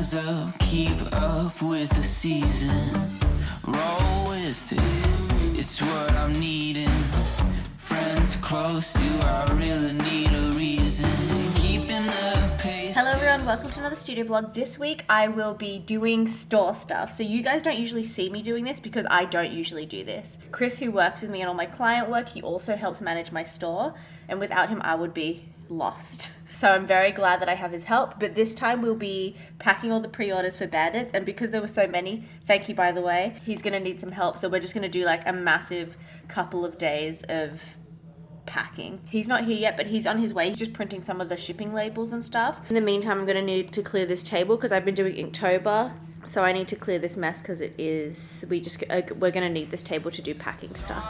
rise up, keep up with the season. Roll with it, it's what I'm needing. Friends close, do I really need a reason? Keeping the pace. Hello everyone, welcome to another studio vlog. This week I will be doing store stuff. So you guys don't usually see me doing this because I don't usually do this. Chris, who works with me on all my client work, he also helps manage my store. And without him, I would be lost. So I'm very glad that I have his help, but this time we'll be packing all the pre-orders for Bandits, and because there were so many, thank you by the way, he's gonna need some help, so we're just gonna do like a massive couple of days of packing. He's not here yet, but he's on his way. He's just printing some of the shipping labels and stuff. In the meantime, I'm gonna need to clear this table because I've been doing Inktober, so I need to clear this mess because it is, we're gonna need this table to do packing stuff.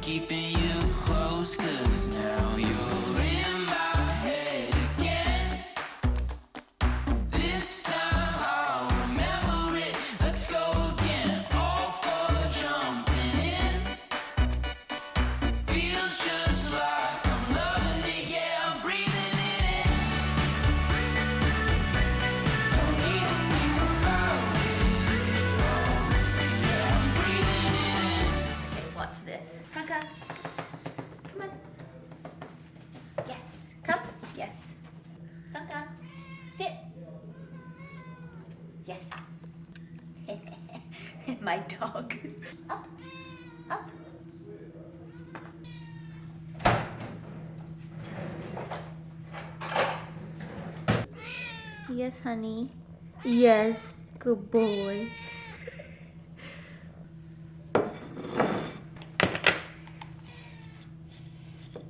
Keeping you close, 'cause now you're in my head again. This time I'll remember it. Let's go again. All for jumping in. Feels just like I'm loving it. Yeah, I'm breathing it in. Don't need to think about it. Yeah, I'm breathing it in. Okay, watch this. Come on. Yes. Come. Yes. Come. Sit. Yes. My dog. Up. Up. Yes, honey. Yes. Good boy.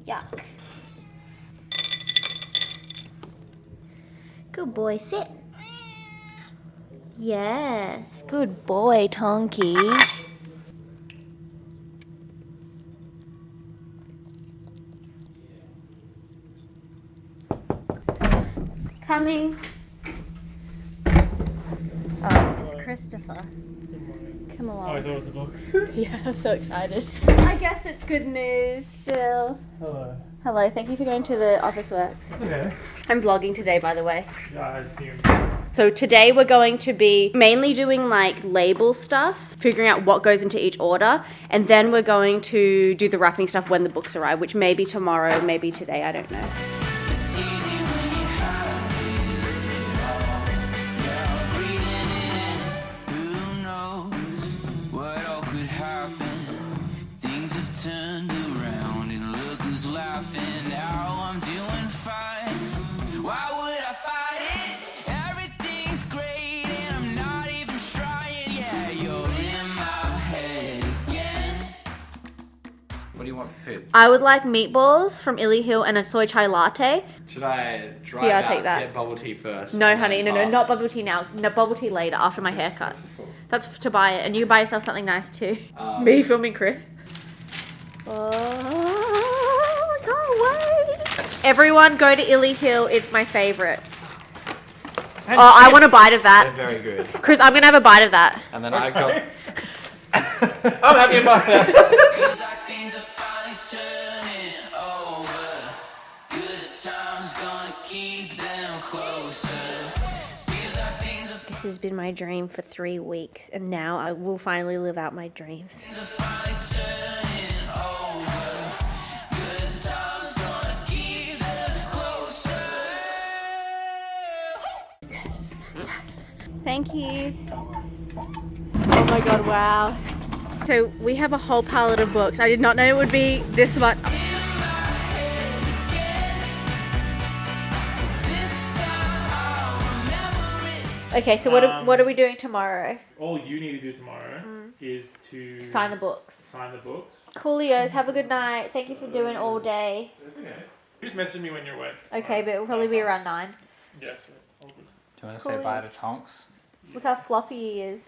Yuck. Good boy, sit. Yes, good boy, Tonky. Coming. Oh, it's Christopher. Come along. Oh, I thought it was the books. Yeah, I'm so excited. I guess it's good news still. Hello. Hello, thank you for going to the Office Works. It's okay. I'm vlogging today, by the way. Yeah, I assumed. So today we're going to be mainly doing like label stuff, figuring out what goes into each order, and then we're going to do the wrapping stuff when the books arrive, which may be tomorrow, maybe today, I don't know. It's easy when you have it all. Yeah, breathing in. Who knows what all could happen? Things have turned around and look who's laughing. Now I'm doing fine. Why would I fight it? Everything's great and I'm not even trying. Yeah, you're in my head again. What do you want for food? I would like meatballs from Illy Hill and a soy chai latte. Should I drive Yeah, I'll out, take that. get bubble tea first? No, and honey, then no, pass? not bubble tea now. No, bubble tea later, after my haircut. What's this for? That's to buy it, and you buy yourself something nice too. Me filming Chris. Oh, I can't wait. Everyone go to Illy Hill, it's my favourite. And Oh, I chips. want a bite of They're that. very good. Chris, I'm going to have a bite of that. And then I got... I'm happy about that. Feels like things are finally turning over. Good times gonna keep them closer. Feels like things are This has been my dream for 3 weeks, and now I will finally live out my dreams. finally turning over. Good times gonna keep them closer. Thank you. Oh my god, wow. So we have a whole palette of books. I did not know it would be this much. Okay, so what are we doing tomorrow? All you need to do tomorrow is to Sign the books. sign the books. Coolios, have a good night. Thank you for doing all day. That's okay. Just message me when you're awake. Okay, but it'll probably be around 9. Yeah, that's right. All good. Do you want to Cool. say bye to Tonks? Look how floppy he is.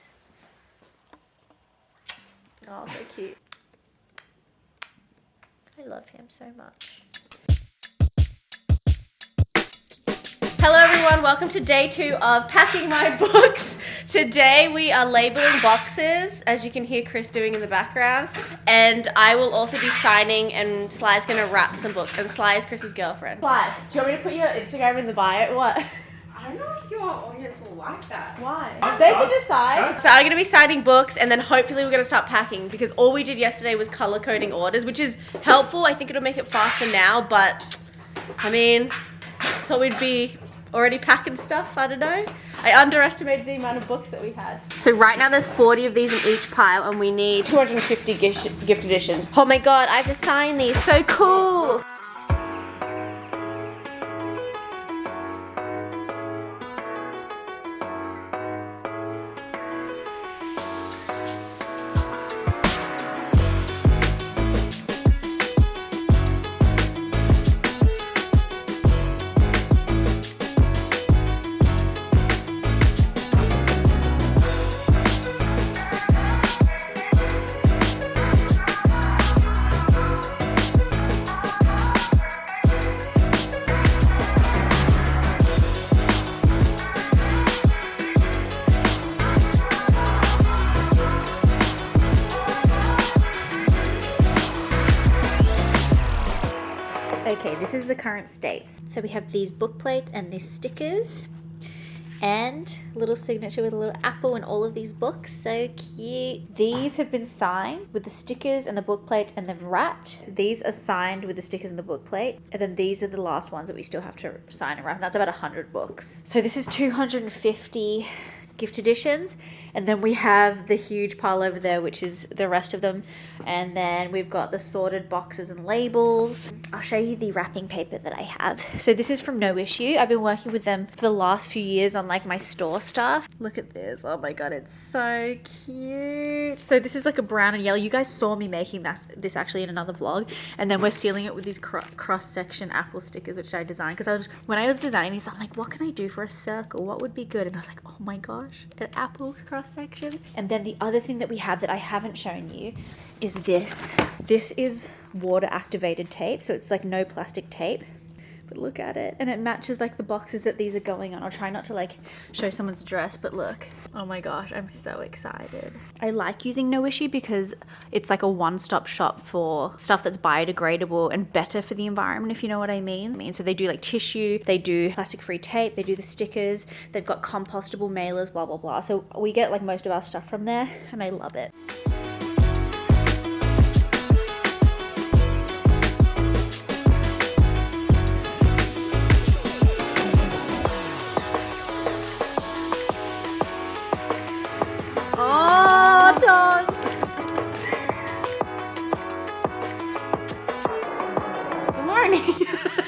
Oh, so cute. I love him so much. Hello everyone, welcome to day 2 of packing my books. Today we are labeling boxes, as you can hear Chris doing in the background, and I will also be signing, and Sly's gonna wrap some books, and Sly is Chris's girlfriend. Sly, do you want me to put your Instagram in the bio? What? I don't know if your audience will like that. Why? Sha'an, They can Sha'an, decide. Sha'an. So I'm going to be signing books and then hopefully we're going to start packing because all we did yesterday was color coding orders, which is helpful. I think it'll make it faster now, but I mean, thought we'd be already packing stuff. I don't know. I underestimated the amount of books that we had. So right now there's 40 of these in each pile and we need 250 gift editions. Oh my god, I have to sign these. So cool. Okay, this is the current states. So we have these book plates and these stickers and a little signature with a little apple in all of these books. So cute. These have been signed with the stickers and the book plates and they're wrapped. So these are signed with the stickers and the book plate. And then these are the last ones that we still have to sign and wrap. And that's about 100 books. So this is 250 gift editions. And then we have the huge pile over there, which is the rest of them. And then we've got the sorted boxes and labels. I'll show you the wrapping paper that I have. So this is from NoIssue. I've been working with them for the last few years on like my store stuff. Look at this. Oh my god, it's so cute. So this is like a brown and yellow. You guys saw me making this actually in another vlog. And then we're sealing it with these cross-section apple stickers, which I designed. Because when I was designing these, I'm like, what can I do for a circle? What would be good? And I was like, oh my gosh, an apple cross-section. And then the other thing that we have that I haven't shown you is this. This is water activated tape, so it's like no plastic tape. But look at it, and it matches like the boxes that these are going on. I'll try not to like show someone's dress, but look. Oh my gosh, I'm so excited. I like using NoIssue because it's like a one-stop shop for stuff that's biodegradable and better for the environment, if you know what I mean. So they do like tissue, they do plastic-free tape, they do the stickers, they've got compostable mailers, blah blah blah. So we get like most of our stuff from there and I love it.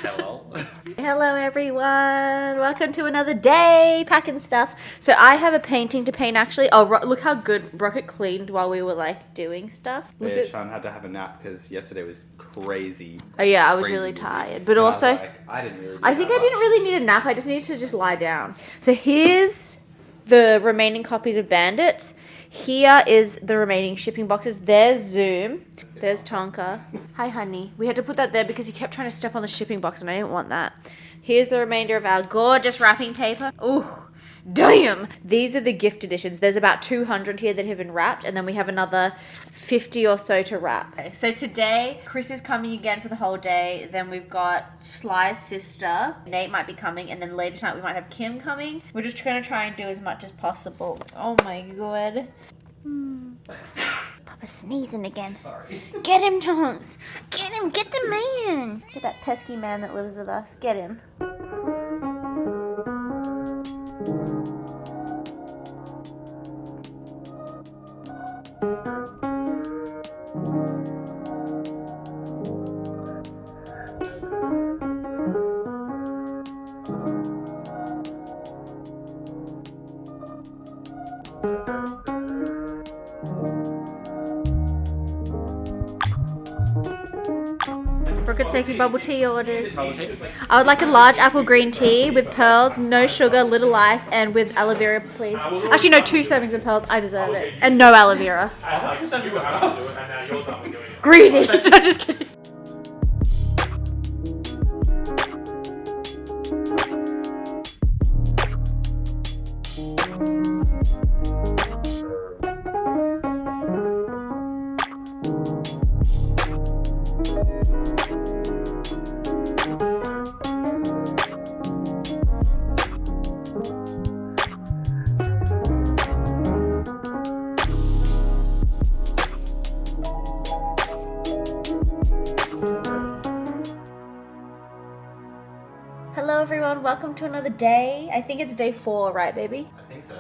Hello. Hello everyone, welcome to another day packing stuff. So I have a painting to paint actually. Oh, look how good Rocket cleaned while we were like doing stuff. Look Yeah, at... Sha'an had to have a nap because yesterday was crazy. Oh yeah, I was Crazy really busy. tired, but And also I didn't really. I think I didn't really need a nap. I just needed to just lie down. So here's the remaining copies of Bandits. Here is the remaining shipping boxes. There's Zoom. There's Tonka. Hi, honey. We had to put that there because he kept trying to step on the shipping box and I didn't want that. Here's the remainder of our gorgeous wrapping paper. Ooh, damn. These are the gift editions. There's about 200 here that have been wrapped and then we have another 50 or so to wrap. Okay, so today, Chris is coming again for the whole day. Then we've got Sly's sister. Nate might be coming and then later tonight we might have Kim coming. We're just going to try and do as much as possible. Oh my god. Papa's sneezing again. Sorry. Get him, Tonks. Get him. Get the man. Get that pesky man that lives with us. Get him. Rocket's taking bubble tea orders. I would like a large apple green tea with pearls, no sugar, little ice, and with aloe vera, please. Actually, no, 2 servings of pearls. I deserve it. And no aloe vera. I thought you were having to do it, and now you're done with doing it. Greedy. No, just kidding. welcome to another day. I think it's day 4, right, baby? I think so.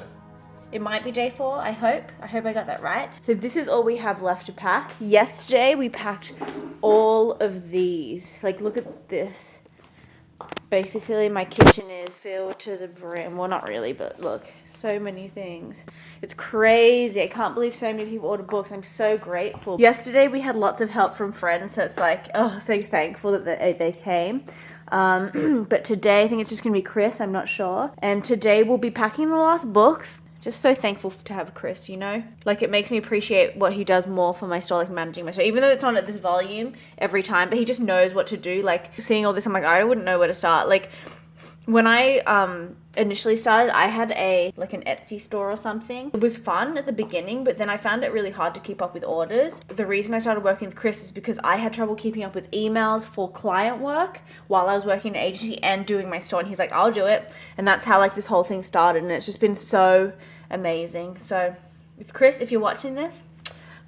It might be day 4, I hope. I hope I got that right. So this is all we have left to pack. Yesterday we packed all of these. Like, look at this. Basically, my kitchen is filled to the brim. Well, not really, but look, so many things. It's crazy. I can't believe so many people ordered books. I'm so grateful. Yesterday, we had lots of help from friends, so it's like, oh, so thankful that they came. But today, I think it's just going to be Chris. I'm not sure. And today, we'll be packing the last books. Just so thankful to have Chris, you know? Like, it makes me appreciate what he does more for my store, like managing my store. Even though it's not at this volume every time, but he just knows what to do. Like, seeing all this, I'm like, I wouldn't know where to start. Like, when I initially started, I had an Etsy store or something. It was fun at the beginning, but then I found it really hard to keep up with orders. The reason I started working with Chris is because I had trouble keeping up with emails for client work while I was working in an agency and doing my store. And he's like, I'll do it. And that's how, like, this whole thing started. And it's just been so amazing. So, Chris, if you're watching this,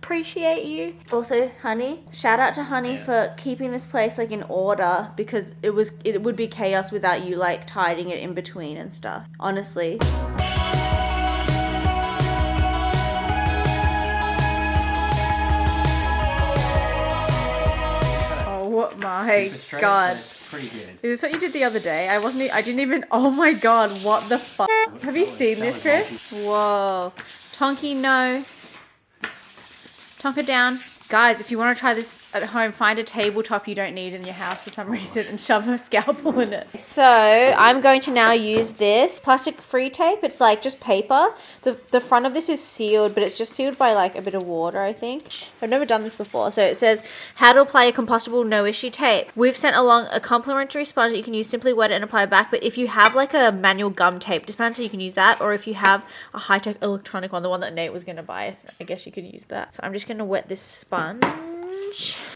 appreciate you. Also, Honey, shout out to Honey for keeping this place like in order, because it would be chaos without you like tidying it in between and stuff. Honestly. Oh my god. Pretty good. Is this what you did the other day? I didn't even, oh my god, what the fuck? Have you seen this, Chris? Whoa. Tonky, no. Tonka down. Guys, if you want to try this at home, find a tabletop you don't need in your house for some reason and shove a scalpel in it. So, I'm going to now use this plastic-free tape. It's like just paper. The front of this is sealed, but it's just sealed by like a bit of water, I think. I've never done this before. So, it says, how to apply a compostable no-issue tape. We've sent along a complimentary sponge that you can use. Simply wet it and apply it back. But if you have like a manual gum tape dispenser, you can use that. Or if you have a high-tech electronic one, the one that Nate was going to buy, I guess you could use that. So, I'm just going to wet this sponge. I'm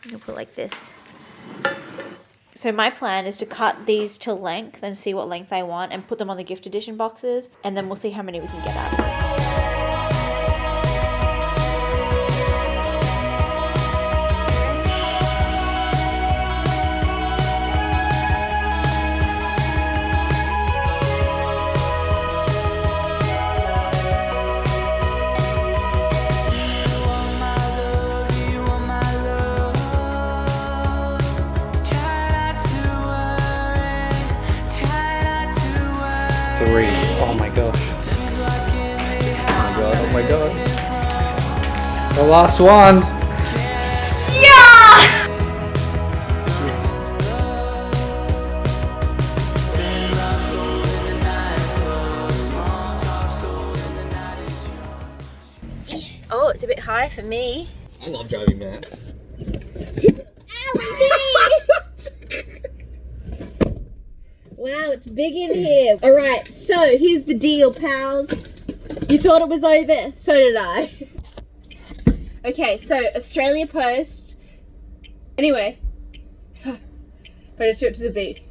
gonna put it like this. So my plan is to cut these to length and see what length I want and put them on the gift edition boxes, and then we'll see how many we can get out of it. Oh my gosh. Oh my god. The last one. Yeah! Oh, it's a bit high for me. I love driving vans. Wow, it's big in here. Alright, so here's the deal, pals. You thought it was over? So did I. Okay, so Australia Post. Anyway. But I just do it to the beat.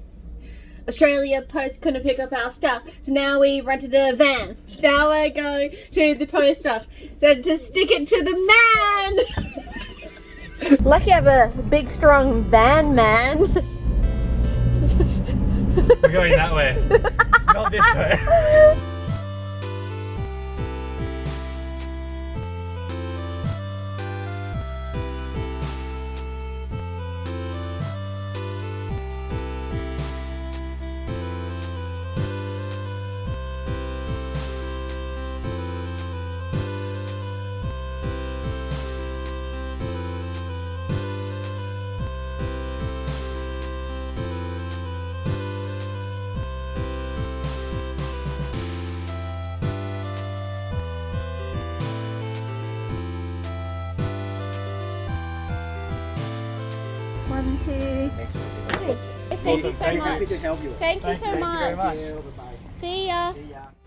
Australia Post couldn't pick up our stuff, so now we rented a van. Now we're going to the post office. So to stick it to the man. Lucky I have a big, strong van man. We're going that way. Not this way. One, two. Thank you so much. Thank you so much. much. See ya. See ya.